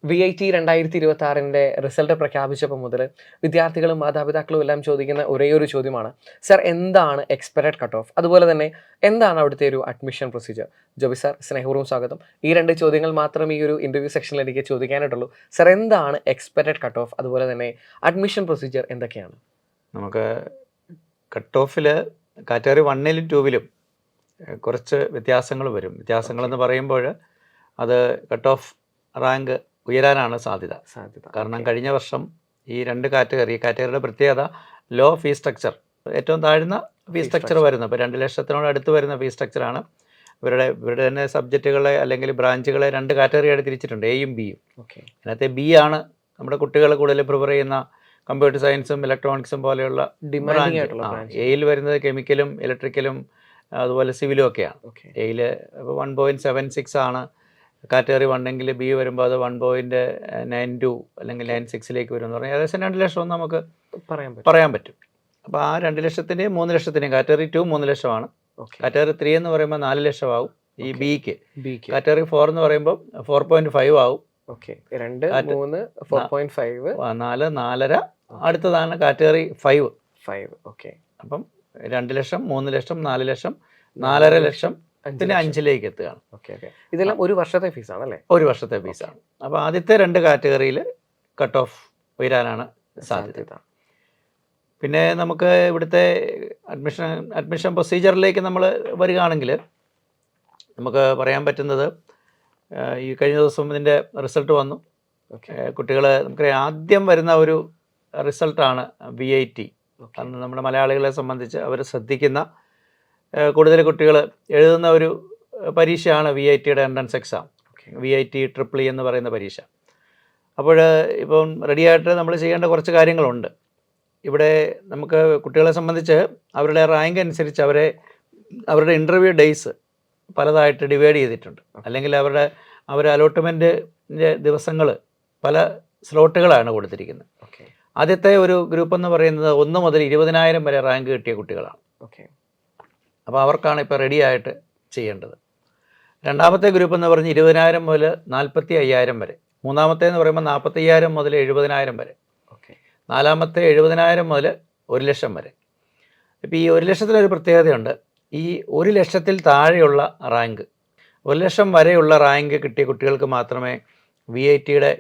VIT 2026-ന്റെ result പ്രഖ്യാപിച്ചപ്പോൾ മുതൽ വിദ്യാർത്ഥികളും മാതാപിതാക്കളും എല്ലാം ചോദിക്കുന്ന ഒരേയൊരു ചോദ്യമാണ്, സർ എന്താണ് എക്സ്പെക്റ്റഡ് കട്ട് ഓഫ്, അതുപോലെ തന്നെ എന്താണ് അവിടുത്തെ ഒരു അഡ്മിഷൻ പ്രൊസീജിയർ? ജോബി സാർ, സ്നേഹപൂർവ്വം സ്വാഗതം. ഈ 2 ചോദ്യങ്ങൾ മാത്രം ഈ ഒരു ഇൻ്റർവ്യൂ സെക്ഷനിൽ എനിക്ക് ചോദിക്കാനായിട്ടുള്ളൂ. സർ, എന്താണ് എക്സ്പെക്റ്റഡ് കട്ട് ഓഫ്, അതുപോലെ തന്നെ അഡ്മിഷൻ പ്രൊസീജിയർ എന്തൊക്കെയാണ്? നമുക്ക് കട്ട് ഓഫിൽ കാറ്റഗറി 1-ലും 2-ലും കുറച്ച് വ്യത്യാസങ്ങൾ വരും. വ്യത്യാസങ്ങളെന്ന് പറയുമ്പോൾ അത് കട്ട് ഓഫ് റാങ്ക് ഉയരാനാണ് സാധ്യത. കാരണം കഴിഞ്ഞ വർഷം ഈ 2 കാറ്റഗറിയുടെ പ്രത്യേകത ലോ ഫീസ് സ്ട്രക്ചർ, ഏറ്റവും താഴ്ന്ന ഫീസ് സ്ട്രക്ചർ വരുന്നത്. ഇപ്പോൾ 2 ലക്ഷത്തിനോട് അടുത്ത് വരുന്ന ഫീസ് സ്ട്രക്ചറാണ്. ഇവരുടെ തന്നെ സബ്ജക്റ്റുകളെ അല്ലെങ്കിൽ ബ്രാഞ്ചുകളെ 2 കാറ്റഗറിയായിട്ട് തിരിച്ചിട്ടുണ്ട്, എയും ബിയും. അതിനകത്ത് ബി ആണ് നമ്മുടെ കുട്ടികൾ കൂടുതൽ പ്രിഫർ ചെയ്യുന്ന കമ്പ്യൂട്ടർ സയൻസും ഇലക്ട്രോണിക്സും പോലെയുള്ള ബ്രാഞ്ച്. എയിൽ വരുന്നത് കെമിക്കലും ഇലക്ട്രിക്കലും അതുപോലെ സിവിലും ഒക്കെയാണ്. എയിൽ 1.76 ആണ് കാറ്റഗറി 1-എങ്കിൽ ബി വരുമ്പോൾ അത് 1.92 അല്ലെങ്കിൽ 96 വരും എന്ന് പറഞ്ഞാൽ ഏകദേശം 2 ലക്ഷം നമുക്ക് പറയാൻ പറ്റും. അപ്പോൾ ആ 2 ലക്ഷത്തിൻ്റെയും 3 ലക്ഷത്തിൻ്റെയും കാറ്റഗറി 2 3 ലക്ഷമാണ്. കാറ്റഗറി 3 എന്ന് പറയുമ്പോൾ 4 ലക്ഷമാവും ഈ ബിക്ക്. കാറ്റഗറി 4 എന്ന് പറയുമ്പോൾ 4.5 ആവും. 2, 3, 4.5, 4, 4.5. അടുത്തതാണ് കാറ്റഗറി 5. അപ്പം 2 ലക്ഷം, 3 ലക്ഷം, 4 ലക്ഷം, 4.5 ലക്ഷം, പിന്നെ 5-ലേക്ക് എത്തുകയാണ്. ഇതെല്ലാം ഒരു വർഷത്തെ ഫീസാണല്ലേ? ഒരു വർഷത്തെ ഫീസാണ്. അപ്പോൾ ആദ്യത്തെ 2 കാറ്റഗറിയിൽ കട്ട് ഓഫ് ഉയരാനാണ് സാധ്യത. പിന്നെ നമുക്ക് ഇവിടുത്തെ അഡ്മിഷൻ പ്രൊസീജിയറിലേക്ക് നമ്മൾ വരികയാണെങ്കിൽ നമുക്ക് പറയാൻ പറ്റുന്നത്, ഈ കഴിഞ്ഞ ദിവസം ഇതിൻ്റെ റിസൾട്ട് വന്നു. കുട്ടികൾ നമുക്ക് ആദ്യം വരുന്ന ഒരു റിസൾട്ടാണ് VIT. കാരണം നമ്മുടെ മലയാളികളെ സംബന്ധിച്ച് അവർ ശ്രദ്ധിക്കുന്ന കൂടുതൽ കുട്ടികൾ എഴുതുന്ന ഒരു പരീക്ഷയാണ് VITയുടെ എൻട്രൻസ് എക്സാം, VIT EEE എന്ന് പറയുന്ന പരീക്ഷ. അപ്പോൾ ഇപ്പം റെഡിയായിട്ട് നമ്മൾ ചെയ്യേണ്ട കുറച്ച് കാര്യങ്ങളുണ്ട്. ഇവിടെ നമുക്ക് കുട്ടികളെ സംബന്ധിച്ച് അവരുടെ റാങ്ക് അനുസരിച്ച് അവരുടെ ഇൻ്റർവ്യൂ ഡേയ്സ് പലതായിട്ട് ഡിവൈഡ് ചെയ്തിട്ടുണ്ട്. അല്ലെങ്കിൽ അവരുടെ അലോട്ട്മെൻറ്റിൻ്റെ ദിവസങ്ങൾ പല സ്ലോട്ടുകളാണ് കൊടുത്തിരിക്കുന്നത്. ആദ്യത്തെ ഒരു ഗ്രൂപ്പ് എന്ന് പറയുന്നത് 1 മുതൽ 20,000 വരെ റാങ്ക് കിട്ടിയ കുട്ടികളാണ്. അപ്പോൾ അവർക്കാണ് ഇപ്പോൾ റെഡിയായിട്ട് ചെയ്യേണ്ടത്. രണ്ടാമത്തെ ഗ്രൂപ്പ് എന്ന് പറഞ്ഞ് 20,000 മുതൽ 45,000 വരെ. മൂന്നാമത്തെ എന്ന് പറയുമ്പോൾ 45,000 മുതൽ 70,000 വരെ. നാലാമത്തെ 70,000 മുതൽ 1 ലക്ഷം വരെ. ഇപ്പോൾ ഈ 1 ലക്ഷത്തിനൊരു പ്രത്യേകതയുണ്ട്. ഈ 1 ലക്ഷത്തിൽ താഴെയുള്ള റാങ്ക്, 1 ലക്ഷം വരെയുള്ള റാങ്ക് കിട്ടിയ കുട്ടികൾക്ക് മാത്രമേ VITയുടെ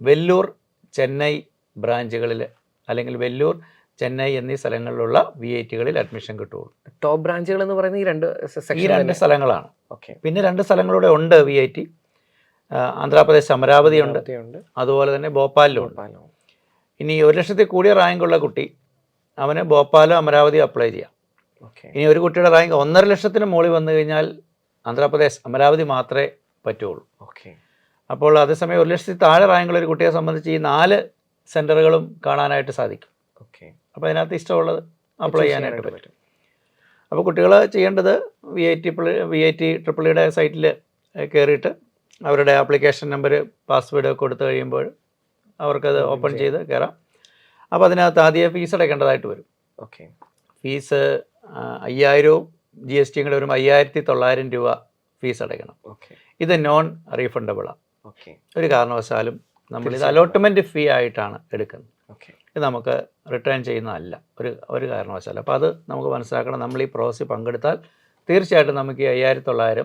വെല്ലൂർ, ചെന്നൈ ബ്രാഞ്ചുകളിൽ അല്ലെങ്കിൽ വെല്ലൂർ, ചെന്നൈ എന്നീ സ്ഥലങ്ങളിലുള്ള VITകളിൽ അഡ്മിഷൻ കിട്ടുകയുള്ളൂ. ടോപ്പ് ബ്രാഞ്ചുകൾ എന്ന് പറയുന്ന ഈ 2 സ്ഥലങ്ങളാണ്. പിന്നെ 2 സ്ഥലങ്ങളിലൂടെ ഉണ്ട് VIT. ആന്ധ്രാപ്രദേശ് അമരാവതി ഉണ്ട്, അതുപോലെ തന്നെ ഭോപ്പാലിലും ഉണ്ട്. ഇനി 1 ലക്ഷത്തിൽ കൂടിയ റാങ്കുള്ള കുട്ടി അവന് ഭോപ്പാലോ അമരാവതിയോ അപ്ലൈ ചെയ്യാം. ഇനി ഒരു കുട്ടിയുടെ റാങ്ക് 1.5 ലക്ഷത്തിന് മുകളിൽ വന്നു കഴിഞ്ഞാൽ ആന്ധ്രാപ്രദേശ് അമരാവതി മാത്രമേ പറ്റുള്ളൂ. അപ്പോൾ അതേസമയം 1 ലക്ഷത്തിൽ താഴെ റാങ്കുള്ള ഒരു കുട്ടിയെ സംബന്ധിച്ച് ഈ 4 സെൻറ്ററുകളും കാണാനായിട്ട് സാധിക്കും. അപ്പോൾ അതിനകത്ത് ഇഷ്ടമുള്ളത് അപ്ലൈ ചെയ്യാനായിട്ട് പറ്റും. അപ്പോൾ കുട്ടികൾ ചെയ്യേണ്ടത് VIT EEEയുടെ സൈറ്റിൽ കയറിയിട്ട് അവരുടെ ആപ്ലിക്കേഷൻ നമ്പർ, പാസ്വേഡ് കൊടുത്തു കഴിയുമ്പോൾ അവർക്കത് ഓപ്പൺ ചെയ്ത് കയറാം. അപ്പോൾ അതിനകത്ത് ആദ്യം ഫീസ് അടയ്ക്കേണ്ടതായിട്ട് വരും. ഫീസ് 5,000 GST കൂടെ വരുമ്പോൾ 5,900 രൂപ ഫീസ് അടയ്ക്കണം. ഇത് നോൺ റീഫണ്ടബിളാണ്. ഒരു കാരണവശാലും നമ്മളിത് അലോട്ട്മെൻറ്റ് ഫീ ആയിട്ടാണ് എടുക്കുന്നത്. ഇത് നമുക്ക് റിട്ടേൺ ചെയ്യുന്നതല്ല ഒരു കാരണവശാലും. അപ്പോൾ അത് നമുക്ക് മനസ്സിലാക്കണം. നമ്മൾ ഈ പ്രോസസ്സിൽ പങ്കെടുത്താൽ തീർച്ചയായിട്ടും നമുക്ക് ഈ 5,900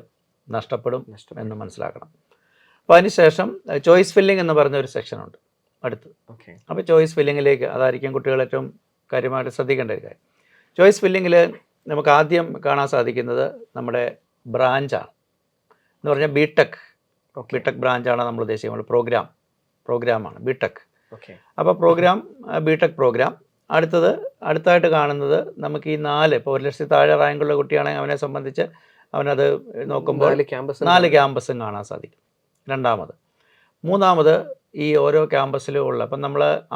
നഷ്ടപ്പെടും എന്ന് മനസ്സിലാക്കണം. അപ്പോൾ അതിനുശേഷം ചോയ്സ് ഫില്ലിംഗ് എന്ന് പറഞ്ഞൊരു സെക്ഷനുണ്ട് അടുത്ത്. അപ്പോൾ ചോയ്സ് ഫില്ലിങ്ങിലേക്ക്, അതായിരിക്കും കുട്ടികൾ ഏറ്റവും കാര്യമായിട്ട് ശ്രദ്ധിക്കേണ്ട ഒരു കാര്യം. ചോയ്സ് ഫില്ലിങ്ങിൽ നമുക്ക് ആദ്യം കാണാൻ സാധിക്കുന്നത് നമ്മുടെ ബ്രാഞ്ചാണ്. എന്ന് പറഞ്ഞാൽ ബിടെക് ബ്രാഞ്ചാണ് നമ്മൾ ഉദ്ദേശിക്കുന്നത്. പ്രോഗ്രാമാണ് ബിടെക്. അപ്പോൾ ബിടെക് പ്രോഗ്രാം. അടുത്തായിട്ട് കാണുന്നത് നമുക്ക് ഈ 4, ഇപ്പോൾ 1 ലക്ഷത്തിൽ താഴെ റാങ്കുള്ള കുട്ടിയാണെങ്കിൽ അവനെ സംബന്ധിച്ച് അവനത് നോക്കുമ്പോൾ 4 ക്യാമ്പസും കാണാൻ സാധിക്കും. മൂന്നാമത് ഈ ഓരോ ക്യാമ്പസിലും ഉള്ള, അപ്പം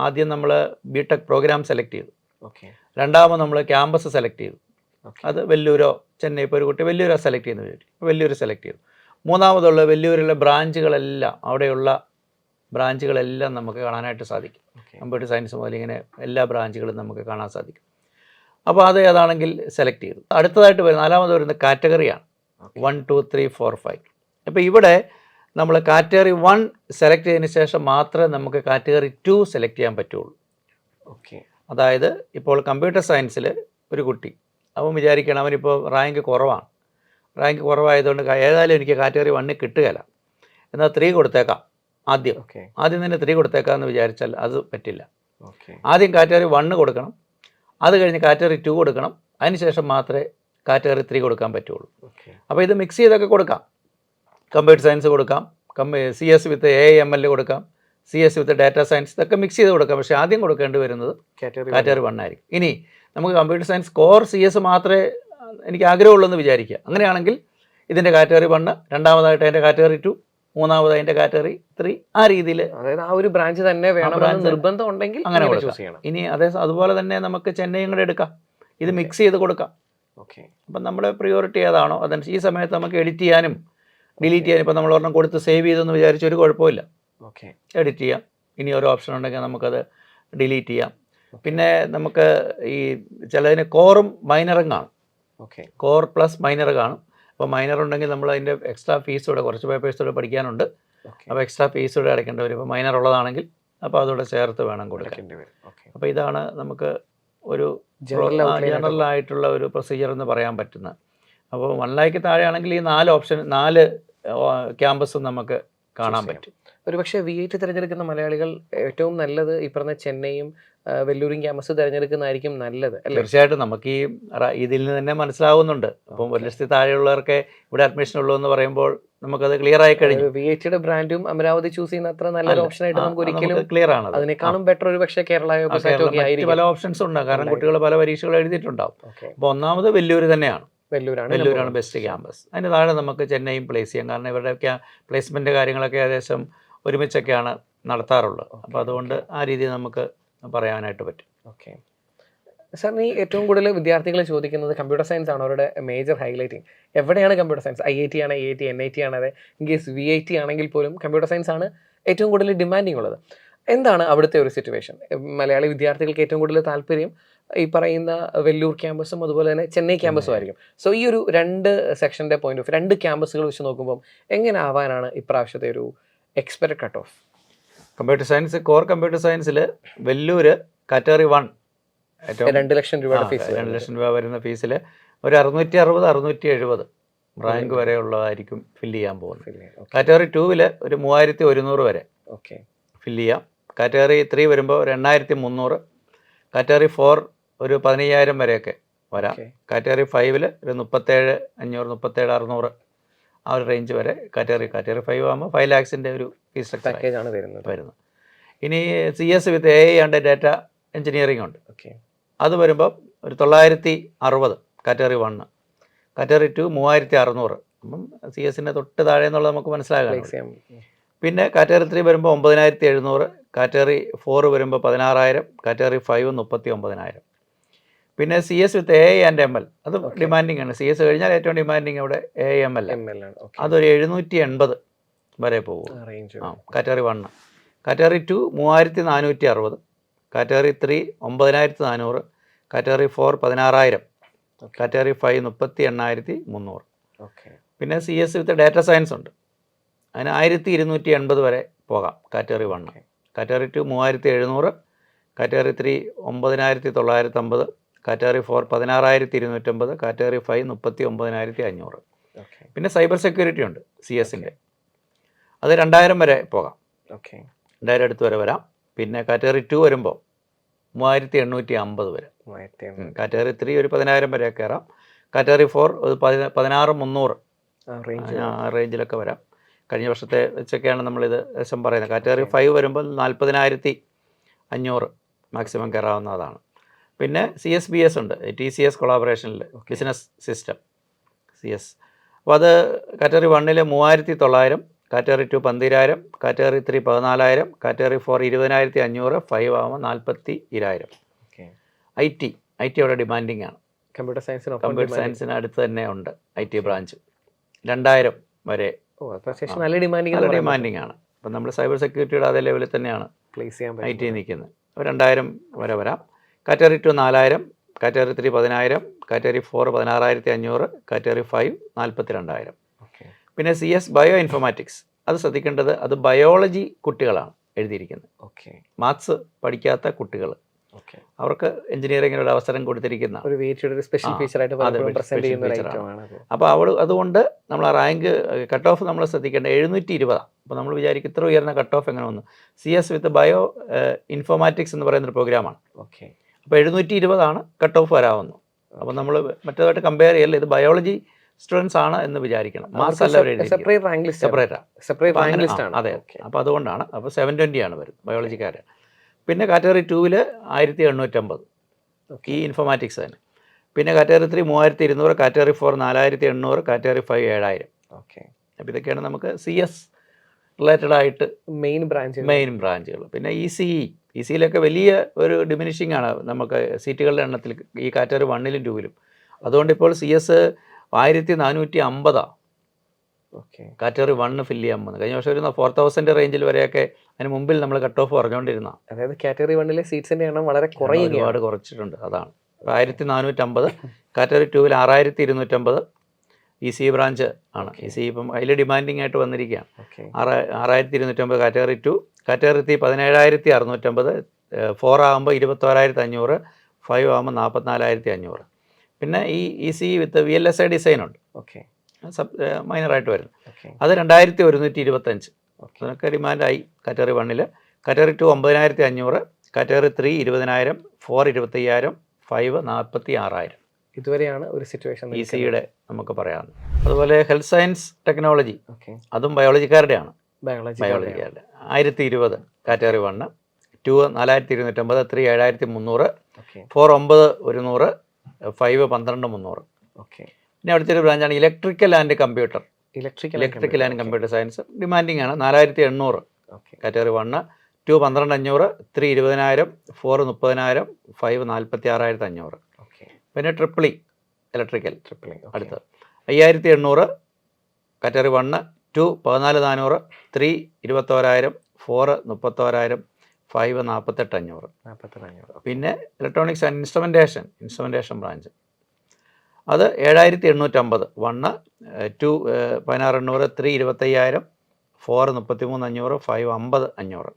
ആദ്യം നമ്മൾ ബിടെക് പ്രോഗ്രാം സെലക്ട് ചെയ്തു. രണ്ടാമത് നമ്മൾ ക്യാമ്പസ് സെലക്ട് ചെയ്തു. അത് വെല്ലൂരോ ചെന്നൈ, ഇപ്പോൾ ഒരു കുട്ടി വെല്ലൂരോ സെലക്ട് ചെയ്യുന്നത്, വെല്ലൂർ സെലക്ട് ചെയ്തു. മൂന്നാമതുള്ള വെല്ലൂരിലെ ബ്രാഞ്ചുകളെല്ലാം, അവിടെയുള്ള ബ്രാഞ്ചുകളെല്ലാം നമുക്ക് കാണാനായിട്ട് സാധിക്കും. കമ്പ്യൂട്ടർ സയൻസ് മുതൽ ഇങ്ങനെ എല്ലാ ബ്രാഞ്ചുകളും നമുക്ക് കാണാൻ സാധിക്കും. അപ്പോൾ അത് ഏതാണെങ്കിൽ സെലക്ട് ചെയ്തു. അടുത്തതായിട്ട് നാലാമത് വരുന്ന കാറ്റഗറിയാണ് 1, 2, 3, 4, 5. അപ്പോൾ ഇവിടെ നമ്മൾ കാറ്റഗറി 1 സെലക്ട് ചെയ്തതിന് ശേഷം മാത്രമേ നമുക്ക് കാറ്റഗറി 2 സെലക്ട് ചെയ്യാൻ പറ്റുള്ളൂ. ഓക്കെ. അതായത് ഇപ്പോൾ കമ്പ്യൂട്ടർ സയൻസിൽ ഒരു കുട്ടി അവൻ വിചാരിക്കണം അവനിപ്പോൾ റാങ്ക് കുറവാണ്, റാങ്ക് കുറവായതുകൊണ്ട് ഏതായാലും എനിക്ക് കാറ്റഗറി 1 കിട്ടുകയില്ല, എന്നാൽ 3 കൊടുത്തേക്കാം, ആദ്യം തന്നെ 3 കൊടുത്തേക്കാമെന്ന് വിചാരിച്ചാൽ അത് പറ്റില്ല. ആദ്യം കാറ്റഗറി 1 കൊടുക്കണം, അത് കഴിഞ്ഞ് കാറ്റഗറി 2 കൊടുക്കണം, അതിനുശേഷം മാത്രമേ കാറ്റഗറി 3 കൊടുക്കാൻ പറ്റുള്ളൂ. അപ്പോൾ ഇത് മിക്സ് ചെയ്തൊക്കെ കൊടുക്കാം. കമ്പ്യൂട്ടർ സയൻസ് കൊടുക്കാം, CS വിത്ത് AIML കൊടുക്കാം, CS വിത്ത് ഡാറ്റാ സയൻസ്, ഇതൊക്കെ മിക്സ് ചെയ്ത് കൊടുക്കാം. പക്ഷേ ആദ്യം കൊടുക്കേണ്ടി വരുന്നത് കാറ്റഗറി 1 ആയിരിക്കും. ഇനി നമുക്ക് കമ്പ്യൂട്ടർ സയൻസ് കോർ CS മാത്രമേ എനിക്ക് ആഗ്രഹമുള്ളൂ എന്ന് വിചാരിക്കുക. അങ്ങനെയാണെങ്കിൽ ഇതിൻ്റെ കാറ്റഗറി 1, രണ്ടാമതായിട്ട് അതിൻ്റെ കാറ്റഗറി 2, മൂന്നാമത് അതിൻ്റെ കാറ്റഗറി 3, ആ രീതിയിൽ, അതായത് ആ ഒരു ബ്രാഞ്ച് തന്നെ വേണമെന്ന് നിർബന്ധം ഉണ്ടെങ്കിൽ അങ്ങനെ കൊടുക്കാം. ഇനി അതുപോലെ തന്നെ നമുക്ക് ചെന്നൈയും കൂടെ എടുക്കാം, ഇത് മിക്സ് ചെയ്ത് കൊടുക്കാം. അപ്പം നമ്മുടെ പ്രിയോറിറ്റി ഏതാണോ അതനുസരിച്ച് ഈ സമയത്ത് നമുക്ക് എഡിറ്റ് ചെയ്യാനും ഡിലീറ്റ് ചെയ്യാനും, ഇപ്പോൾ നമ്മൾ ഒരെണ്ണം കൊടുത്ത് സേവ് ചെയ്തെന്ന് വിചാരിച്ച ഒരു കുഴപ്പമില്ല, എഡിറ്റ് ചെയ്യാം. ഇനി ഒരു ഓപ്ഷൻ ഉണ്ടെങ്കിൽ നമുക്കത് ഡിലീറ്റ് ചെയ്യാം. പിന്നെ നമുക്ക് ഈ ചിലതിന് കോറും മൈനറും കാണും, കോർ പ്ലസ് മൈനർ കാണും. അപ്പോൾ മൈനർ ഉണ്ടെങ്കിൽ നമ്മൾ അതിൻ്റെ എക്സ്ട്രാ ഫീസോടെ കുറച്ച് പേപ്പേഴ്സോടെ പഠിക്കാനുണ്ട്, അപ്പോൾ എക്സ്ട്രാ ഫീസോടെ അടയ്ക്കേണ്ടി വരും. ഇപ്പോൾ മൈനർ ഉള്ളതാണെങ്കിൽ അപ്പോൾ അതോടെ ചേർത്ത് വേണം കൊടുക്കേണ്ടി വരും. അപ്പോൾ ഇതാണ് നമുക്ക് ഒരു ജനറലായിട്ടുള്ള ഒരു പ്രൊസീജിയർ എന്ന് പറയാൻ പറ്റുന്നത്. അപ്പോൾ 1 lakh താഴെയാണെങ്കിൽ ഈ 4 ക്യാമ്പസും നമുക്ക് കാണാൻ പറ്റും. ഒരുപക്ഷെ V8 തിരഞ്ഞെടുക്കുന്ന മലയാളികൾ ഏറ്റവും നല്ലത് ഈ പറഞ്ഞ ചെന്നൈയും വെല്ലൂരും ക്യാമ്പസ് തിരഞ്ഞെടുക്കുന്നതായിരിക്കും നല്ലത്. തീർച്ചയായിട്ടും നമുക്ക് ഈ ഇതിൽ നിന്ന് തന്നെ മനസ്സിലാവുന്നുണ്ട്. അപ്പം 1 ലക്ഷത്തിൽ താഴെയുള്ളവർക്ക് ഇവിടെ അഡ്മിഷൻ ഉള്ളൂ എന്ന് പറയുമ്പോൾ നമുക്കത് ക്ലിയർ ആയി കഴിഞ്ഞു. V8യുടെ ബ്രാൻഡും അമരാവതി ചൂസ് ചെയ്യുന്ന അത്ര നല്ലൊരു ഓപ്ഷൻ ആയിട്ട് നമുക്ക് ഒരിക്കലും ക്ലിയർ ആണ്. അതിനേക്കാളും ബെറ്റർ ഒരു പക്ഷേ കേരള പല ഓപ്ഷൻസ് ഉണ്ട്, കാരണം കുട്ടികൾ പല പരീക്ഷകൾ എഴുതിയിട്ടുണ്ടാവും. അപ്പോൾ ഒന്നാമത് വെല്ലൂർ തന്നെയാണ്, വെല്ലൂരാണ് ബെസ്റ്റ് ക്യാമ്പസ്. അതിന് താഴെ നമുക്ക് ചെന്നൈയും പ്ലേസ് ചെയ്യാം, കാരണം ഇവരുടെ പ്ലേസ്മെൻറ്റ് കാര്യങ്ങളൊക്കെ ഏകദേശം ഒരുമിച്ചൊക്കെയാണ് നടത്താറുള്ളത്. അപ്പോൾ അതുകൊണ്ട് ആ രീതിയിൽ നമുക്ക് പറയാനായിട്ട് പറ്റും. ഓക്കെ സാർ, ഈ ഏറ്റവും കൂടുതൽ വിദ്യാർത്ഥികൾ ചോദിക്കുന്നത് കമ്പ്യൂട്ടർ സയൻസ് ആണ് അവരുടെ മേജർ ഹൈലൈറ്റിംഗ്. എവിടെയാണ് കമ്പ്യൂട്ടർ സയൻസ്? IIT ആണ്, IIT, NIT ആണ്, അതെ ഇൻ കേസ് V8 ആണെങ്കിൽ പോലും കമ്പ്യൂട്ടർ സയൻസ് ആണ് ഏറ്റവും കൂടുതൽ ഡിമാൻഡിങ് ഉള്ളത്. എന്താണ് അവിടുത്തെ ഒരു സിറ്റുവേഷൻ? മലയാളി വിദ്യാർത്ഥികൾക്ക് ഏറ്റവും കൂടുതൽ താല്പര്യം ഈ പറയുന്ന വെല്ലൂർ ക്യാമ്പസും അതുപോലെ തന്നെ ചെന്നൈ ക്യാമ്പസും ആയിരിക്കും. സോ ഈ ഒരു 2 സെക്ഷൻ്റെ പോയിന്റ് ഓഫ് 2 ക്യാമ്പസുകൾ വെച്ച് നോക്കുമ്പോൾ എങ്ങനെ ആവാനാണ് ഇപ്രാവശ്യത്തെ ഒരു expected cut off? Computer science, core computer സയൻസിൽ വെല്ലൂര് കാറ്റഗറി 1 2 ലക്ഷം രൂപയുടെ ഫീസ്, 2 ലക്ഷം രൂപ വരുന്ന ഫീസിൽ ഒരു 660, 670 റാങ്ക് വരെയുള്ളതായിരിക്കും ഫില്ല് ചെയ്യാൻ പോകുന്നത്. കാറ്റഗറി 2 ഒരു 3100 വരെ ഫില്ല് ചെയ്യാം. കാറ്റഗറി 3 വരുമ്പോൾ 2300, കാറ്റഗറി 4 ഒരു 15000 വരെയൊക്കെ വരാം. കാറ്റഗറി 5 ഒരു 37,500, 37,600 ആ ഒരു റേഞ്ച് വരെ കാറ്റഗറി 5 ആകുമ്പോൾ 5 lakhs ഒരു ഫീസ് സ്ട്രക്ചർ ആണ് വരുന്നത്. ഇനി CS with AI and data engineering ഉണ്ട്, അത് വരുമ്പോൾ ഒരു 960 കാറ്റഗറി 1, കാറ്റഗറി 2 3600. അപ്പം CS തൊട്ട് താഴെ എന്നുള്ളത് നമുക്ക് മനസ്സിലാകാം. പിന്നെ കാറ്റഗറി 3 വരുമ്പോൾ 9700, കാറ്റഗറി 4 വരുമ്പോൾ 16000, കാറ്റഗറി 5 39,000. പിന്നെ CS with AI and ML അത് ഡിമാൻഡിങ് ആണ്. CS കഴിഞ്ഞാൽ ഏറ്റവും ഡിമാൻഡിങ് അവിടെ AIML, അതൊരു 780 വരെ പോകും category 1. Category 2 3460, category 3 9400, category 4 16,000, category 5 38,300. പിന്നെ CS വിത്ത് ഡാറ്റ സയൻസ് ഉണ്ട്, അതിന് 1280 വരെ പോകാം category 1. Category 2 3700, category 3 9950, category 4 16,250, category 5 39,500. പിന്നെ സൈബർ സെക്യൂരിറ്റി ഉണ്ട് CS-ൻ്റെ, അത് 2000 വരെ പോകാം, 2000 അടുത്ത് വരെ വരാം. പിന്നെ കാറ്റഗറി 2 വരുമ്പോൾ 3850 വരെ. കാറ്റഗറി 3 ഒരു 10000 വരെ കയറാം. കാറ്റഗറി 4 ഒരു 16,300 റേഞ്ചിലൊക്കെ വരാം. കഴിഞ്ഞ വർഷത്തെ വെച്ചൊക്കെയാണ് നമ്മളിത് ഏകദേശം പറയുന്നത്. കാറ്റഗറി 5 വരുമ്പോൾ 40,500 മാക്സിമം കയറാവുന്നതാണ്. പിന്നെ CSBS ഉണ്ട്, TCS കൊളാബറേഷനിൽ ബിസിനസ് സിസ്റ്റം CS. അപ്പോൾ അത് കാറ്റഗറി 1 3900, കാറ്റഗറി 2 12,000, കാറ്റഗറി 3 14,000, കാറ്റഗറി 4 20,500, 5 ആകുമ്പോൾ 42,000. IT അവിടെ ഡിമാൻഡിങ് ആണ്. കമ്പ്യൂട്ടർ സയൻസിന് അടുത്ത് തന്നെ ഉണ്ട് IT ബ്രാഞ്ച്, 2000 വരെ നല്ല ഡിമാൻഡിങ് ആണ്. അപ്പം നമ്മൾ സൈബർ സെക്യൂരിറ്റിയുടെ അതേ ലെവലിൽ തന്നെയാണ് IT നിൽക്കുന്നത്. 2000 വരെ വരാം. Category 2 4000, category 3 10,000, category 4 16,500, category 5 42,000. പിന്നെ CS ബയോ ഇൻഫോർമാറ്റിക്സ് അത് ശ്രദ്ധിക്കേണ്ടത് അത് ബയോളജി കുട്ടികളാണ് എഴുതിയിരിക്കുന്നത്. ഓക്കെ മാത്സ് പഠിക്കാത്ത കുട്ടികൾ, ഓക്കെ അവർക്ക് എഞ്ചിനീയറിംഗിനൊരു അവസരം കൊടുത്തിരിക്കുന്ന ഒരു വെയിറ്റ് ഒരു സ്പെഷ്യൽ ഫീച്ചർ ആയിട്ട് പലപ്പോഴും പ്രസന്റ് ചെയ്യുന്ന ഒരു ഐറ്റമാണ്. അപ്പോൾ അതുകൊണ്ട് നമ്മൾ ആ റാങ്ക് കട്ട് ഓഫ് നമ്മൾ ശ്രദ്ധിക്കേണ്ടത് 720. അപ്പോൾ നമ്മൾ വിചാരിക്കും ഇത്ര ഉയർന്ന കട്ട് ഓഫ് എങ്ങനെ വന്നു. CS വിത്ത് ബയോ ഇൻഫോർമാറ്റിക്സ് എന്ന് പറയുന്നൊരു പ്രോഗ്രാമാണ്. ഓക്കെ അപ്പോൾ 720 കട്ട് ഓഫ് വരാവുന്നു. അപ്പോൾ നമ്മൾ മറ്റേതായിട്ട് കമ്പയർ ചെയ്യല്ല, ഇത് ബയോളജി സ്റ്റുഡൻസ് ആണ് എന്ന് വിചാരിക്കണം. മാത്സ് അല്ല സെപ്പറേറ്റ് റാങ്ക് ലിസ്റ്റ് ആണ്. അതെ, അപ്പോൾ അതുകൊണ്ടാണ്. അപ്പോൾ 720 ആണ് വരുന്നത് ബയോളജിക്കാർ. പിന്നെ കാറ്റഗറി 2 1850 ഈ ഇൻഫോർമാറ്റിക്സ് തന്നെ. പിന്നെ കാറ്റഗറി 3 3200, കാറ്റഗറി 4 4800, കാറ്റഗറി 5 7000. ഓക്കെ അപ്പോൾ ഇതൊക്കെയാണ് നമുക്ക് CS റിലേറ്റഡ് ആയിട്ട് മെയിൻ ബ്രാഞ്ചുകൾ. പിന്നെ ECEയിലൊക്കെ വലിയ ഒരു ഡിമിനിഷിംഗ് ആണ് നമുക്ക് സീറ്റുകളുടെ എണ്ണത്തിൽ ഈ കാറ്റഗറി 1ലും 2ലും. അതുകൊണ്ട് ഇപ്പോൾ CS 1450 ഓക്കെ കാറ്റഗറി 1 ഫില്ല് ചെയ്യാൻ പോകുന്നത്. കഴിഞ്ഞ വർഷം ഒരു 4000 റേഞ്ചിൽ വരെയൊക്കെ അതിന് മുമ്പിൽ നമ്മൾ കട്ട് ഓഫ് പറഞ്ഞുകൊണ്ടിരുന്ന, അതായത് കാറ്റഗറി 1ലെ സീറ്റ്സിന്റെ എണ്ണം വളരെ ഒരുപാട് കുറച്ചിട്ടുണ്ട്. അതാണ് 1450. കാറ്റഗറി 2 6250 ECE ബ്രാഞ്ച് ആണ്. ECE ഇപ്പം അതിൽ ഡിമാൻഡിങ് ആയിട്ട് വന്നിരിക്കുകയാണ്. 6250 കാറ്റഗറി 2. കാറ്റഗറി 3 17650. 4 ആകുമ്പോൾ 21500, 5 ആകുമ്പോൾ 44500. പിന്നെ ഈ ECE വിത്ത് VLSI ഡിസൈൻ ഉണ്ട്, ഓക്കെ മൈനറായിട്ട് വരുന്നത്. അത് 2125. അതൊക്കെ ഡിമാൻഡായി കാറ്റഗറി 1ൽ. Category 2 9500, category 3 20000, 4 25000, 5 46000. ഇതുവരെയാണ് ഒരു സിറ്റുവേഷൻ ECEയുടെ നമുക്ക് പറയാവുന്നത്. അതുപോലെ ഹെൽത്ത് സയൻസ് ടെക്നോളജി, ഓക്കെ അതും ബയോളജിക്കാരുടെയാണ്. ബയോളജിക്കാരുടെ 1020 കാറ്റഗറി 1. 2 4250, 3 7300, ഓക്കെ 4 9100, 5 12300. ഓക്കെ പിന്നെ അവിടുത്തെ ഒരു ബ്രാഞ്ചാണ് electrical and computer. Electrical and computer science demanding ആണ്. 4800 ഓക്കെ കാറ്റഗറി 1. 2 12500, 3 20000, 4 30000, 5 46500. ഓക്കെ പിന്നെ ട്രിപ്പിളി ഇലക്ട്രിക്കൽ ട്രിപ്പിളിംഗ് അടുത്ത് 5800 കാറ്റഗറി 1. 2 14400, 3 21000, 4 31000, 5 48500. പിന്നെ ഇലക്ട്രോണിക്സ് ആൻഡ് ഇൻസ്ട്രുമെൻറ്റേഷൻ ബ്രാഞ്ച്, അത് 7850. 1. 2 16800, 3 25000, 4 33500, 5 50500.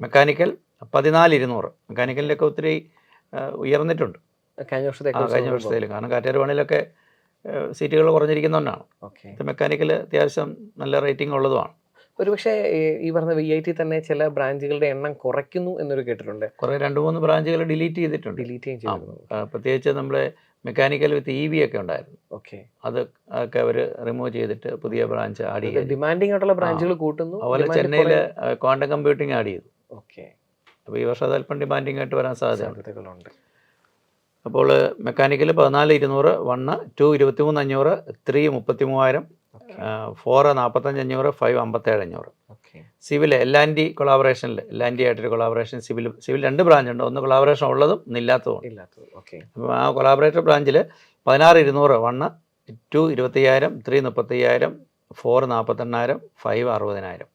മെക്കാനിക്കൽ 14200. മെക്കാനിക്കലിലൊക്കെ ഒത്തിരി ഉയർന്നിട്ടുണ്ട് കഴിഞ്ഞ വർഷത്തേലും. കാരണം കാറ്റഗറി 1ലൊക്കെ സീറ്റുകൾ കുറഞ്ഞിരിക്കുന്നതുകൊണ്ടാണ്. ഇത് മെക്കാനിക്കൽ അത്യാവശ്യം നല്ല റേറ്റിംഗ് ഉള്ളതുമാണ്. ഒരുപക്ഷെ ഈ പറഞ്ഞ VIT തന്നെ ചില ബ്രാഞ്ചുകളുടെ എണ്ണം കുറയ്ക്കുന്നു എന്നൊരു കേട്ടിട്ടുണ്ട്. കുറേ 2-3 ബ്രാഞ്ചുകൾ ഡിലീറ്റ് ചെയ്തിട്ടുണ്ട്. പ്രത്യേകിച്ച് നമ്മുടെ മെക്കാനിക്കൽ വിത്ത് EV ഒക്കെ ഉണ്ടായിരുന്നു. ഓക്കെ അത് ഒക്കെ അവർ റിമൂവ് ചെയ്തിട്ട് പുതിയ ബ്രാഞ്ച് ആഡ് ചെയ്തു. ഡിമാൻഡിംഗ് ആയിട്ടുള്ള ബ്രാഞ്ചുകൾ കൂട്ടുന്നു. അതുപോലെ ചെന്നൈയിൽ ക്വാണ്ടം കമ്പ്യൂട്ടിംഗ് ആഡ് ചെയ്തു. ഓക്കെ അപ്പോൾ ഈ വർഷം അത് അല്പം ഡിമാൻഡിംഗ് ആയിട്ട് വരാൻ സാധ്യതകളുണ്ട്. അപ്പോൾ മെക്കാനിക്കൽ 14200, 1. 2 23500, 3 33000, 4 45500, 5 57500. സിവിൽ L&T കൊളാബറേഷനിൽ ആയിട്ടൊരു കൊളാബറേഷൻ സിവിൽ 2 ബ്രാഞ്ച് ഉണ്ട്. ഒന്ന് കൊളാബറേഷൻ ഉള്ളതും ഇല്ലാത്തതും. അപ്പോൾ ആ കൊളാബറേറ്റർ ബ്രാഞ്ചിൽ 16200, 1. 2 25000, 3 35000, 4 48000, 5 60000.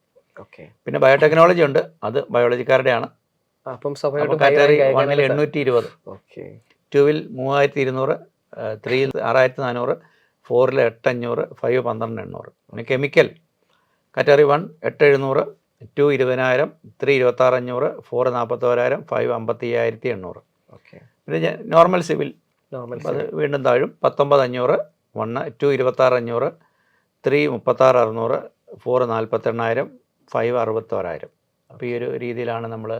പിന്നെ ബയോടെക്നോളജി ഉണ്ട്, അത് ബയോളജിക്കാരുടെയാണ്. കാറ്റഗറി 1ൽ 820, 2ൽ 3200, 3ൽ 6400, 4ൽ 8500, 5 12800. പിന്നെ കെമിക്കൽ കാറ്റഗറി 1 8700, 2 20000, 3 26500, 4 41000, 5 55800. പിന്നെ നോർമൽ സിവിൽ അത് വീണ്ടും താഴും 19500, 1. 2 26500, 3 36600, 4 48000, 5 61000. അപ്പോൾ ഈ ഒരു രീതിയിലാണ് നമ്മൾ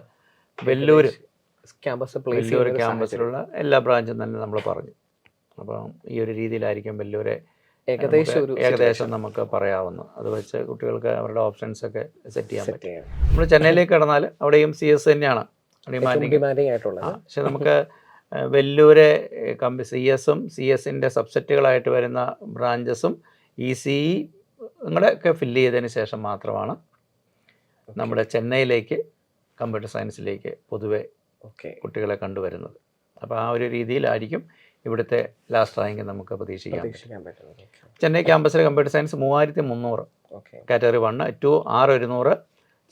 വെല്ലൂർ ക്യാമ്പസിലുള്ള എല്ലാ ബ്രാഞ്ചും തന്നെ നമ്മൾ പറഞ്ഞു. അപ്പം ഈ ഒരു രീതിയിലായിരിക്കും വെല്ലൂരെ ഏകദേശം നമുക്ക് പറയാവുന്നത്. അത് വെച്ച് കുട്ടികൾക്ക് അവരുടെ ഓപ്ഷൻസ് ഒക്കെ സെറ്റ് ചെയ്യാൻ പറ്റും. നമ്മൾ ചെന്നൈയിലേക്ക് കടന്നാൽ അവിടെയും CS തന്നെയാണ് ഡിമാൻഡിങ് ആയിട്ടുള്ളത്. പക്ഷെ നമുക്ക് വെല്ലൂരെ CS-ഉം CS-ൻ്റെ സബ്സെറ്റുകളായിട്ട് വരുന്ന ബ്രാഞ്ചസും ECE ഒക്കെ ഫില്ല് ചെയ്തതിന് ശേഷം മാത്രമാണ് നമ്മുടെ ചെന്നൈയിലേക്ക് കമ്പ്യൂട്ടർ സയൻസിലേക്ക് പൊതുവെ കുട്ടികളെ കണ്ടുവരുന്നത്. അപ്പോൾ ആ ഒരു രീതിയിലായിരിക്കും ഇവിടുത്തെ ലാസ്റ്റ് റാങ്ക് നമുക്ക് പ്രതീക്ഷിക്കാൻ പറ്റും. ചെന്നൈ ക്യാമ്പസിലെ കമ്പ്യൂട്ടർ സയൻസ് 3300 കാറ്റഗറി 1. 2 6100,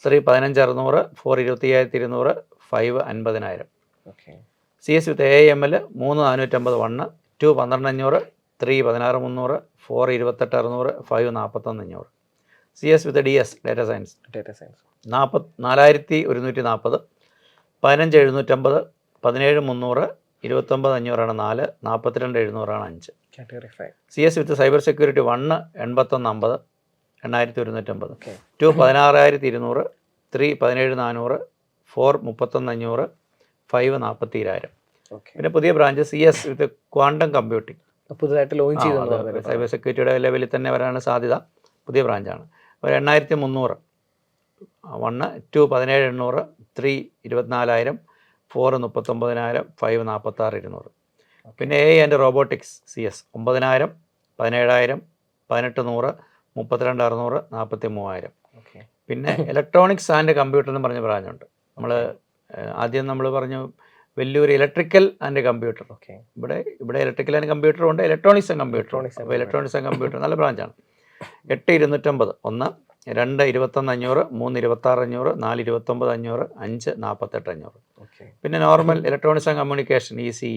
3 15600, 4 25200, 5 50000. CS വിത്ത് AIML 3 450, 1. 2 12500, 3 16300, 4 28600, 5 41500. CS വിത്ത് DS data science data science 44,140, 15,750, 17,300, 29,500 4, 42,700 5. Category 5. CS വിത്ത് സൈബർ സെക്യൂരിറ്റി 1 8150, 8,150. ഓക്കെ 2 16,200, 3 17,400, 4 31,500, 5 42,000. ഓക്കെ പിന്നെ പുതിയ ബ്രാഞ്ച് CS വിത്ത് ക്വാണ്ടം കമ്പ്യൂട്ടിംഗ്, പുതുതായിട്ട് ലോഞ്ച് ചെയ്തെന്ന് പറഞ്ഞത്. സൈബർ സെക്യൂരിറ്റിയുടെ ലെവലിൽ തന്നെ വരാനുള്ള സാധ്യത. പുതിയ ബ്രാഞ്ചാണ്. ഒരു 8,300, 1 2 17,800, 3 24,000, 4 39,000, 5 46,200. പിന്നെ AI and robotics CS 9,000, 17,000, 18,100, 32,600, 43,000. Okay പിന്നെ ഇലക്ട്രോണിക്സ് ആൻഡ് കമ്പ്യൂട്ടർ എന്ന് പറഞ്ഞ ബ്രാഞ്ചുണ്ട്. നമ്മൾ ആദ്യം നമ്മൾ പറഞ്ഞു വലിയൊരു ഇലക്ട്രിക്കൽ ആൻഡ് കമ്പ്യൂട്ടർ. ഓക്കെ ഇവിടെ ഇലക്ട്രിക്കൽ ആൻഡ് കമ്പ്യൂട്ടറും ഉണ്ട്, ഇലക്ട്രോണിക്സ് ആൻഡ് കമ്പ്യൂട്ടറും. അപ്പോൾ ഇലക്ട്രോണിക്സ് ആൻഡ് കമ്പ്യൂട്ടർ നല്ല ബ്രാഞ്ചാണ്. 8,250, 1 2 21,500, 3 26,500, 4 29,500, 5 48,500. ഓക്കെ പിന്നെ normal electronics and communication ECE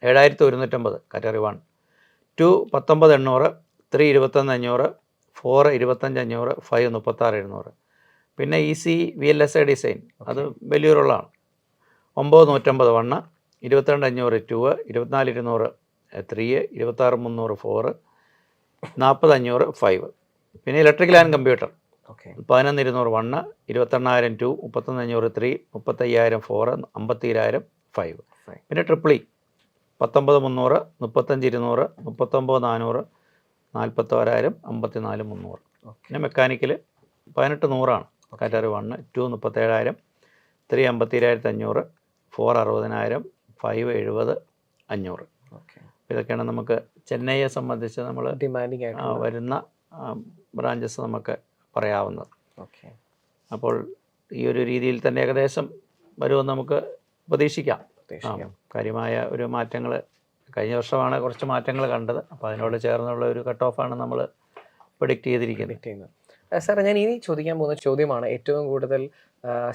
7,150 category 1, 2 19,800, 3 21,500, 4 25,500, 5 36,700. പിന്നെ ECE VLSI ഡിസൈൻ അത് വലിയൊരുള്ളതാണ്. 9,150 1, 22,500 2, 24,200 3, 26,300 4, 40,500 5. പിന്നെ ഇലക്ട്രിക്കൽ ആൻഡ് കമ്പ്യൂട്ടർ ഓക്കെ 11,200 1, 28,000 2, 31,500 3, 35,000 4, 50,000 5. പിന്നെ ട്രിപ്പിൾ E 19,300, 35,200, 39,400, 41,000, 54,300. പിന്നെ മെക്കാനിക്കൽ 18,100 കാറ്റഗറി 1, 2 37,000, 3 52,500, 4 60,000, 5 70, 500. ഓക്കെ ഇതൊക്കെയാണ് നമുക്ക് ചെന്നൈയെ സംബന്ധിച്ച് നമ്മൾ ഡിമാൻഡിങ് ആയിട്ട്. വരുന്ന ബ്രാഞ്ചസ് നമുക്ക് പറയാവുന്നത്. ഓക്കെ അപ്പോൾ ഈ ഒരു രീതിയിൽ തന്നെ ഏകദേശം വരുമെന്ന് നമുക്ക് പ്രതീക്ഷിക്കാം. കാര്യമായ ഒരു മാറ്റങ്ങൾ കഴിഞ്ഞ വർഷമാണ് കുറച്ച് മാറ്റങ്ങൾ കണ്ടത്. അപ്പോൾ അതിനോട് ചേർന്നുള്ള ഒരു കട്ട് ഓഫാണ് നമ്മൾ പ്രൊഡിക്റ്റ് ചെയ്തിരിക്കുന്നത്. സാർ, ഞാൻ ഇനി ചോദിക്കാൻ പോകുന്ന ചോദ്യമാണ് ഏറ്റവും കൂടുതൽ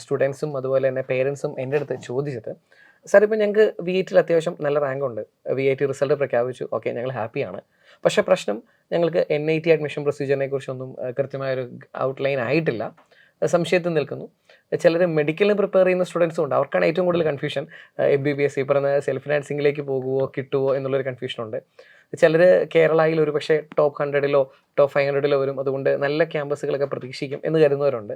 സ്റ്റുഡൻസും അതുപോലെ തന്നെ പേരൻസും എൻ്റെ അടുത്ത് ചോദിച്ചത്. സാർ, ഇപ്പോൾ ഞങ്ങൾക്ക് VIT അത്യാവശ്യം നല്ല റാങ്ക് ഉണ്ട്, VIT റിസൾട്ട് പ്രഖ്യാപിച്ചു, ഓക്കെ, ഞങ്ങൾ ഹാപ്പിയാണ്. പക്ഷേ പ്രശ്നം ഞങ്ങൾക്ക് NIT അഡ്മിഷൻ പ്രൊസീജിയറിനെ കുറിച്ചൊന്നും കൃത്യമായൊരു ഔട്ട്ലൈൻ ആയിട്ടില്ല, സംശയത്തിൽ നിൽക്കുന്നു. ചിലർ മെഡിക്കലിന് പ്രിപ്പയർ ചെയ്യുന്ന സ്റ്റുഡൻസും ഉണ്ട്, അവർക്കാണ് ഏറ്റവും കൂടുതൽ കൺഫ്യൂഷൻ. MBBS ഈ പറഞ്ഞ സെൽഫ് ഫിനാൻസിങ്ങിലേക്ക് പോകുമോ കിട്ടുമോ എന്നുള്ളൊരു കൺഫ്യൂഷനുണ്ട്. ചിലർ കേരളയിൽ ഒരു പക്ഷേ ടോപ്പ് 100-ലോ ടോപ്പ് 500-ലോ വരും, അതുകൊണ്ട് നല്ല ക്യാമ്പസുകളൊക്കെ പ്രതീക്ഷിക്കും എന്ന് കരുതുന്നവരുണ്ട്.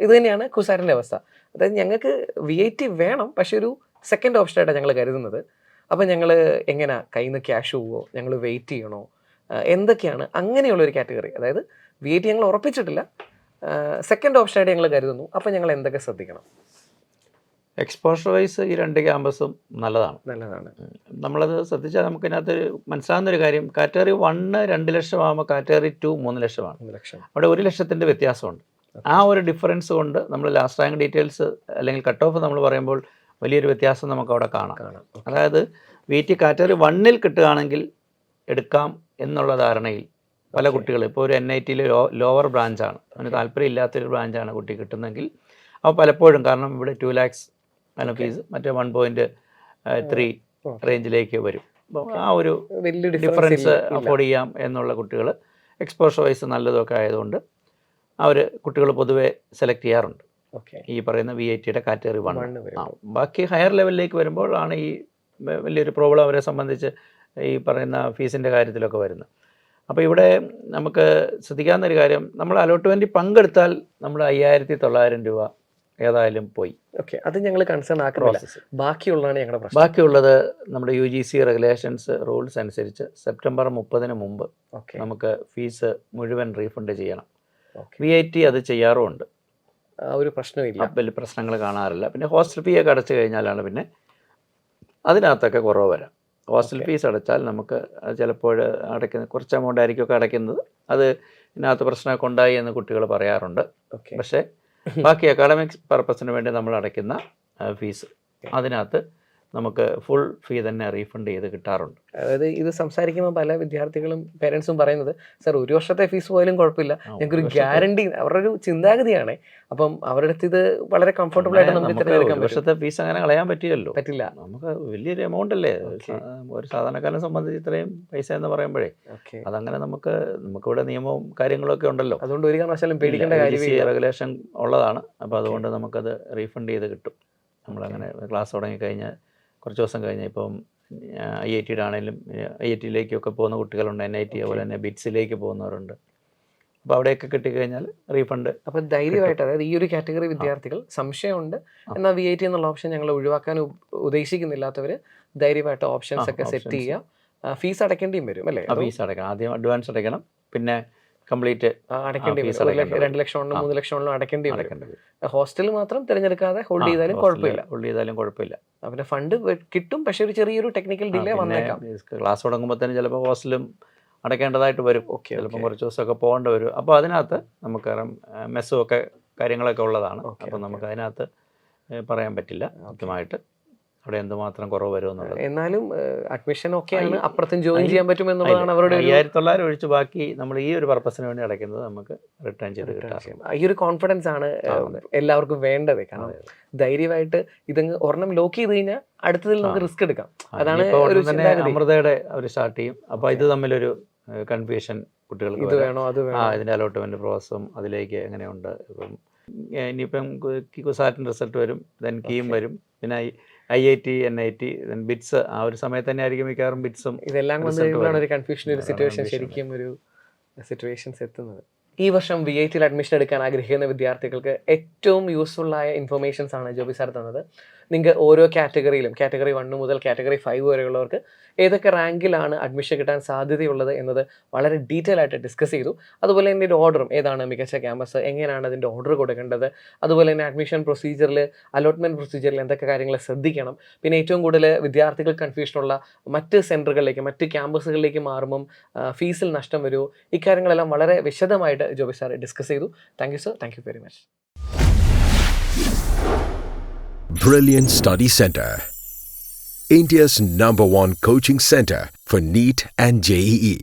ഇത് തന്നെയാണ് കുസാറിൻ്റെ അവസ്ഥ. അതായത് ഞങ്ങൾക്ക് VIT വേണം, പക്ഷേ ഒരു സെക്കൻഡ് ഓപ്ഷനായിട്ടാണ് ഞങ്ങൾ കരുതുന്നത്. അപ്പോൾ ഞങ്ങൾ എങ്ങനെ കയ്യിൽ നിന്ന് ക്യാഷ് പോവുമോ, ഞങ്ങൾ വെയിറ്റ് ചെയ്യണോ, എന്തൊക്കെയാണ് അങ്ങനെയുള്ളൊരു കാറ്റഗറി. അതായത് VIT ഞങ്ങൾ ഉറപ്പിച്ചിട്ടില്ല, സെക്കൻഡ് ഓപ്ഷനായിട്ട് ഞങ്ങൾ കരുതുന്നു. അപ്പോൾ ഞങ്ങൾ എന്തൊക്കെ ശ്രദ്ധിക്കണം? എക്സ്പോഷർ വൈസ് ഈ രണ്ട് ക്യാമ്പസും നല്ലതാണ്. നമ്മളത് ശ്രദ്ധിച്ചാൽ നമുക്കിതിനകത്ത് മനസ്സിലാകുന്നൊരു കാര്യം, കാറ്റഗറി 1 2 ലക്ഷം ആകുമ്പോൾ കാറ്റഗറി 2 3 ലക്ഷമാണ്. അവിടെ 1 ലക്ഷത്തിൻ്റെ വ്യത്യാസമുണ്ട്. ആ ഒരു ഡിഫറൻസ് കൊണ്ട് നമ്മൾ ലാസ്റ്റ് റാങ്ക് ഡീറ്റെയിൽസ് അല്ലെങ്കിൽ കട്ട് ഓഫ് നമ്മൾ പറയുമ്പോൾ വലിയൊരു വ്യത്യാസം നമുക്ക് അവിടെ കാണാം. അതായത് VIT കാറ്റഗറി 1-ൽ കിട്ടുകയാണെങ്കിൽ എടുക്കാം എന്നുള്ള ധാരണയിൽ പല കുട്ടികൾ, ഇപ്പോൾ ഒരു NIT-യിൽ ലോവർ ബ്രാഞ്ചാണ്, അവന് താല്പര്യം ഇല്ലാത്തൊരു ബ്രാഞ്ചാണ് കുട്ടി കിട്ടുന്നെങ്കിൽ, അപ്പോൾ പലപ്പോഴും കാരണം ഇവിടെ 2 lakhs ആണ് ഫീസ്, മറ്റേ 1.3 റേഞ്ചിലേക്ക് വരും. അപ്പോൾ ആ ഒരു ഡിഫറൻസ് അഫോർഡ് ചെയ്യാം എന്നുള്ള കുട്ടികൾ എക്സ്പോഷർ വൈസ് നല്ലതൊക്കെ ആയതുകൊണ്ട് അവർ കുട്ടികൾ പൊതുവെ സെലക്ട് ചെയ്യാറുണ്ട് ഈ പറയുന്ന VIT-യുടെ കാറ്റഗറി 1. ബാക്കി ഹയർ ലെവലിലേക്ക് വരുമ്പോൾ ആണ് ഈ വലിയൊരു പ്രോബ്ലം അവരെ സംബന്ധിച്ച് ഈ പറയുന്ന ഫീസിൻ്റെ കാര്യത്തിലൊക്കെ വരുന്നത്. അപ്പോൾ ഇവിടെ നമുക്ക് ശ്രദ്ധിക്കാവുന്നൊരു കാര്യം, നമ്മൾ അലോട്ട്മെൻറ്റ് പങ്കെടുത്താൽ നമ്മൾ 5,900 രൂപ ഏതായാലും പോയി. ഓക്കെ, അത് ഞങ്ങൾ കൺസേൺ ആക്കുന്നില്ല. ബാക്കിയുള്ളതാണ് ഞങ്ങളുടെ പ്രശ്നം. ബാക്കിയുള്ളത് നമ്മുടെ UGC റെഗുലേഷൻസ് റൂൾസ് അനുസരിച്ച് സെപ്റ്റംബർ 30-ന് മുമ്പ് നമുക്ക് ഫീസ് മുഴുവൻ റീഫണ്ട് ചെയ്യണം. VIT അത് ചെയ്യാറുമുണ്ട്, ഒരു പ്രശ്നമില്ല, വലിയ പ്രശ്നങ്ങൾ കാണാറില്ല. പിന്നെ ഹോസ്റ്റൽ ഫീ ഒക്കെ അടച്ചു കഴിഞ്ഞാലാണ് പിന്നെ അതിനകത്തൊക്കെ കുറവ് വരാം. ഹോസ്റ്റൽ ഫീസ് അടച്ചാൽ നമുക്ക് ചിലപ്പോൾ അടയ്ക്കുന്ന കുറച്ച് എമൗണ്ട് ആയിരിക്കും അടയ്ക്കുന്നത്, അത് ഇതിനകത്ത് പ്രശ്നമൊക്കെ ഉണ്ടായി എന്ന് കുട്ടികൾ പറയാറുണ്ട്. പക്ഷേ ബാക്കി അക്കാഡമിക്സ് പർപ്പസിന് വേണ്ടി നമ്മൾ അടയ്ക്കുന്ന ഫീസ് അതിനകത്ത് നമുക്ക് ഫുൾ ഫീ തന്നെ റീഫണ്ട് ചെയ്ത് കിട്ടാറുണ്ട്. അതായത് ഇത് സംസാരിക്കുമ്പോൾ പല വിദ്യാർത്ഥികളും പേരൻസും പറയുന്നത്, സർ ഒരു വർഷത്തെ ഫീസ് പോയാലും കുഴപ്പമില്ല, ഞങ്ങൾക്കൊരു ഗ്യാരണ്ടി, അവരുടെ ഒരു ചിന്താഗതിയാണ്. അപ്പം അവരുടെ അടുത്ത് ഇത് വളരെ കംഫർട്ടബിൾ ആയിട്ട് നമുക്ക് തിരഞ്ഞെടുക്കാൻ ഒരു വർഷത്തെ ഫീസ് അങ്ങനെ കളയാൻ പറ്റില്ല. നമുക്ക് വലിയൊരു എമൗണ്ട് അല്ലേ ഒരു സാധാരണക്കാരനെ സംബന്ധിച്ച്, ഇത്രയും പൈസ എന്ന് പറയുമ്പോഴേ അതങ്ങനെ നമുക്കിവിടെ നിയമവും കാര്യങ്ങളൊക്കെ ഉണ്ടല്ലോ. അതുകൊണ്ട് ഒരു കാരണവശാലും പേടിക്കേണ്ട കാര്യമില്ല, റെഗുലേഷൻ ഉള്ളതാണ്. അപ്പോൾ അതുകൊണ്ട് നമുക്കത് റീഫണ്ട് ചെയ്ത് കിട്ടും. നമ്മളങ്ങനെ ക്ലാസ് തുടങ്ങിക്കഴിഞ്ഞാൽ കുറച്ച് ദിവസം കഴിഞ്ഞാൽ, ഇപ്പം IIT ആണെങ്കിലും IIT-യിലേക്കൊക്കെ പോകുന്ന കുട്ടികളുണ്ട്, NIT അതുപോലെ തന്നെ ബിറ്റ്സിലേക്ക് പോകുന്നവരുണ്ട്. അപ്പോൾ അവിടെയൊക്കെ കിട്ടിക്കഴിഞ്ഞാൽ റീഫണ്ട്. അപ്പോൾ ധൈര്യമായിട്ട്, അതായത് ഈ ഒരു കാറ്റഗറി വിദ്യാർത്ഥികൾ സംശയമുണ്ട് എന്നാൽ VIT എന്നുള്ള ഓപ്ഷൻ ഞങ്ങൾ ഒഴിവാക്കാൻ ഉദ്ദേശിക്കുന്നില്ലാത്തവർ ധൈര്യമായിട്ട് ഓപ്ഷൻസ് ഒക്കെ സെറ്റ് ചെയ്യുക. ഫീസ് അടയ്ക്കേണ്ടിയും വരും അല്ലേ? ഫീസ് അടയ്ക്കണം, ആദ്യം അഡ്വാൻസ് അടയ്ക്കണം, പിന്നെ കംപ്ലീറ്റ് അടയ്ക്കേണ്ടി വരും. 2 ലക്ഷമുണ്ടോ 3 ലക്ഷമുണ്ടോ അടയ്ക്കേണ്ടി വരും. ഹോസ്റ്റൽ മാത്രം തിരഞ്ഞെടുക്കാതെ ഹോൾഡ് ചെയ്താലും കുഴപ്പമില്ല. അവരുടെ ഫണ്ട് കിട്ടും, പക്ഷെ ഒരു ചെറിയൊരു ടെക്നിക്കൽ ഡിലേ വന്നേക്കാം. ക്ലാസ് തുടങ്ങുമ്പോൾ തന്നെ ചിലപ്പോൾ ഹോസ്റ്റലും അടയ്ക്കേണ്ടതായിട്ട് വരും. ചിലപ്പോൾ കുറച്ച് ദിവസമൊക്കെ പോകേണ്ടി വരും. അപ്പോൾ അതിനകത്ത് നമുക്ക് മെസ്സും ഒക്കെ കാര്യങ്ങളൊക്കെ ഉള്ളതാണ്. അപ്പോൾ നമുക്ക് അതിനകത്ത് പറയാൻ പറ്റില്ല കൃത്യമായിട്ട് അവിടെ എന്തുമാത്രം കുറവ് വരും എന്നുള്ളത്. എന്നാലും അഡ്മിഷൻ ഒക്കെയാണ്, അപ്പുറത്തും ജോയിൻ ചെയ്യാൻ പറ്റും എന്നുള്ളതാണ് അവരുടെ 5,900 ഒഴിച്ച് ബാക്കി നമ്മൾ ഈ ഒരു പർപ്പസിന് വേണ്ടി അടയ്ക്കുന്നത് നമുക്ക് റിട്ടേൺ ചെയ്ത് കിട്ടാം. ഈ ഒരു കോൺഫിഡൻസ് ആണ് എല്ലാവർക്കും വേണ്ടത്. കാരണം ധൈര്യമായിട്ട് ഇതങ്ങ് ഒരെണ്ണം ലോക്ക് ചെയ്ത് കഴിഞ്ഞാൽ അടുത്തതിൽ നമുക്ക് റിസ്ക് എടുക്കാം. അതാണ് അമൃതയുടെ അവർ സ്റ്റാർട്ട് ചെയ്യും. അപ്പോൾ ഇത് തമ്മിലൊരു കൺഫ്യൂഷൻ കുട്ടികൾക്ക്, ഇത് വേണോ അത് വേണോ, ഇതിൻ്റെ അലോട്ട്മെന്റ് പ്രോസസ്സും അതിലേക്ക് എങ്ങനെയുണ്ട്. ഇപ്പം ഇനിയിപ്പം കുസാറ്റിൻ്റെ റിസൾട്ട് വരും, ദെൻ കീം വരും, പിന്നെ IIT NIT ദെൻ ബിറ്റ്സ്. ആ ഒരു സമയത്ത് തന്നെ ആയിരിക്കും മിക്കവാറും ബിറ്റ്സും. ഇതെല്ലാം കൊണ്ട് ഒരു കൺഫ്യൂഷൻ, ഒരു സിറ്റുവേഷൻ, ശരിക്കും ഒരു സിറ്റുവേഷൻസ് എത്തുന്നത്. ഈ വർഷം VIT-യിൽ അഡ്മിഷൻ എടുക്കാൻ ആഗ്രഹിക്കുന്ന വിദ്യാർത്ഥികൾക്ക് ഏറ്റവും യൂസ്ഫുള്ളായ ഇൻഫർമേഷൻസ് ആണ് ജോബി സാർ തന്നത്. നിങ്ങൾക്ക് ഓരോ കാറ്റഗറിയിലും കാറ്റഗറി 1 മുതൽ കാറ്റഗറി 5 വരെയുള്ളവർക്ക് ഏതൊക്കെ റാങ്കിലാണ് അഡ്മിഷൻ കിട്ടാൻ സാധ്യതയുള്ളത് എന്നത് വളരെ ഡീറ്റെയിൽ ആയിട്ട് ഡിസ്കസ് ചെയ്തു. അതുപോലെ തന്നെ ഇതിൻ്റെ ഓർഡറും, ഏതാണ് മികച്ച ക്യാമ്പസ്, എങ്ങനെയാണ് അതിൻ്റെ ഓർഡർ കൊടുക്കേണ്ടത്, അതുപോലെ തന്നെ അഡ്മിഷൻ പ്രൊസീജിയറിൽ, അലോട്ട്മെൻറ്റ് പ്രൊസീജിയറിൽ എന്തൊക്കെ കാര്യങ്ങൾ ശ്രദ്ധിക്കണം, പിന്നെ ഏറ്റവും കൂടുതൽ വിദ്യാർത്ഥികൾ കൺഫ്യൂഷനുള്ള മറ്റ് സെൻറ്ററുകളിലേക്ക്, മറ്റ് ക്യാമ്പസുകളിലേക്ക് മാറുമ്പം ഫീസിൽ നഷ്ടം വരുമോ, ഇക്കാര്യങ്ങളെല്ലാം വളരെ വിശദമായിട്ട് ജോബി സാർ ഡിസ്കസ് ചെയ്തു. Thank you sir, thank you very much. Brilliant Study Center, India's #1 coaching center for NEET and JEE.